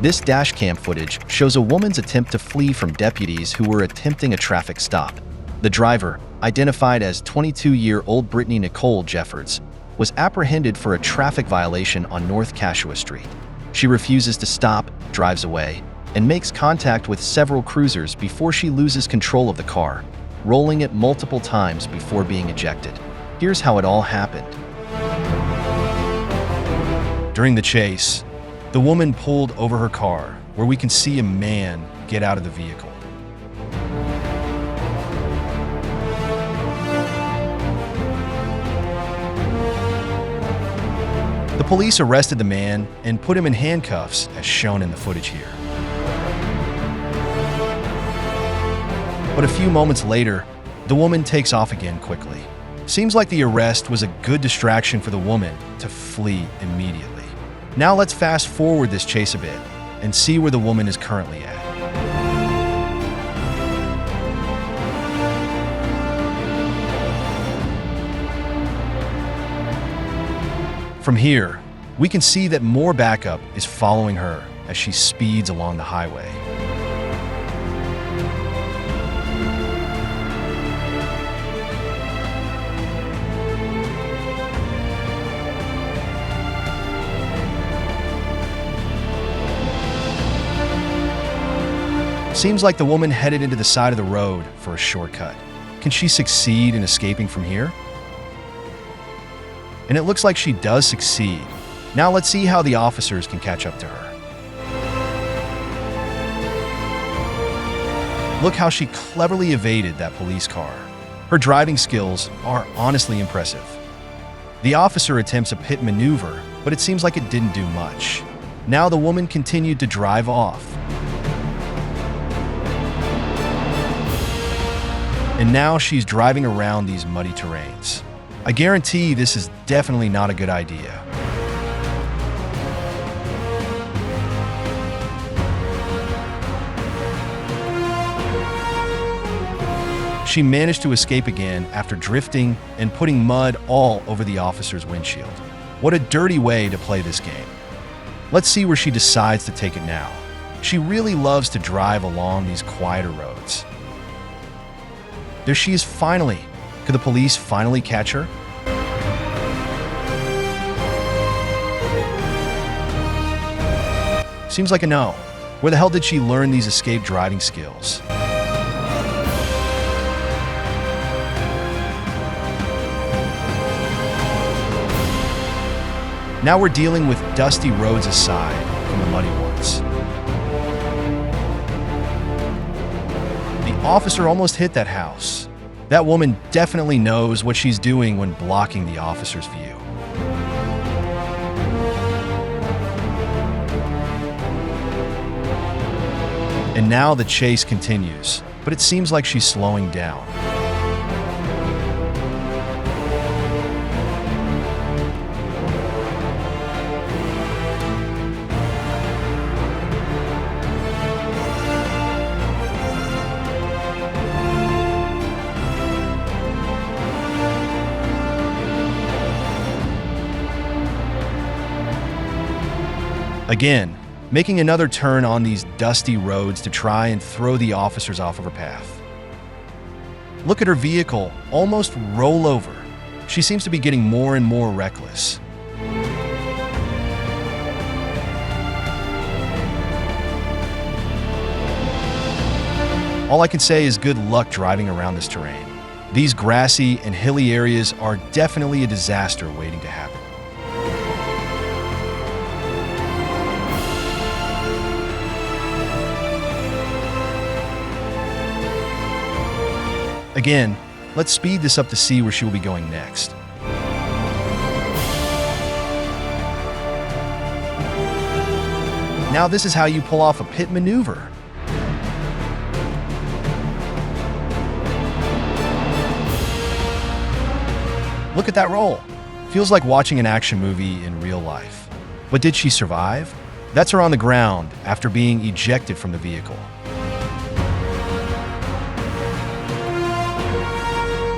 This dashcam footage shows a woman's attempt to flee from deputies who were attempting a traffic stop. The driver, identified as 22-year-old Brittany Nicole Jeffords, was apprehended for a traffic violation on North Cashua Street. She refuses to stop, drives away, and makes contact with several cruisers before she loses control of the car, rolling it multiple times before being ejected. Here's how it all happened. During the chase, the woman pulled over her car, where we can see a man get out of the vehicle. The police arrested the man and put him in handcuffs, as shown in the footage here. But a few moments later, the woman takes off again quickly. Seems like the arrest was a good distraction for the woman to flee immediately. Now let's fast forward this chase a bit and see where the woman is currently at. From here, we can see that more backup is following her as she speeds along the highway. Seems like the woman headed into the side of the road for a shortcut. Can she succeed in escaping from here? And it looks like she does succeed. Now let's see how the officers can catch up to her. Look how she cleverly evaded that police car. Her driving skills are honestly impressive. The officer attempts a pit maneuver, but it seems like it didn't do much. Now the woman continued to drive off. And now she's driving around these muddy terrains. I guarantee this is definitely not a good idea. She managed to escape again after drifting and putting mud all over the officer's windshield. What a dirty way to play this game. Let's see where she decides to take it now. She really loves to drive along these quieter roads. There she is finally. Could the police finally catch her? Seems like a no. Where the hell did she learn these escape driving skills? Now we're dealing with dusty roads aside from the muddy ones. The officer almost hit that house. That woman definitely knows what she's doing when blocking the officer's view. And now the chase continues, but it seems like she's slowing down. Again, making another turn on these dusty roads to try and throw the officers off of her path. Look at her vehicle almost roll over. She seems to be getting more and more reckless. All I can say is good luck driving around this terrain. These grassy and hilly areas are definitely a disaster waiting to happen. Again, let's speed this up to see where she will be going next. Now this is how you pull off a pit maneuver. Look at that roll. Feels like watching an action movie in real life. But did she survive? That's her on the ground after being ejected from the vehicle.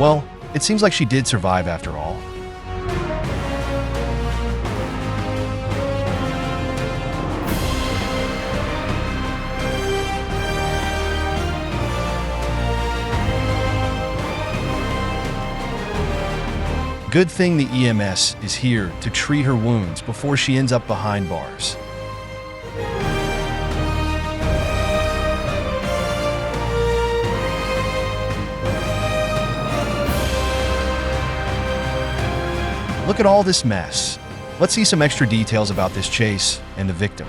Well, it seems like she did survive after all. Good thing the EMS is here to treat her wounds before she ends up behind bars. Look at all this mess. Let's see some extra details about this chase and the victim.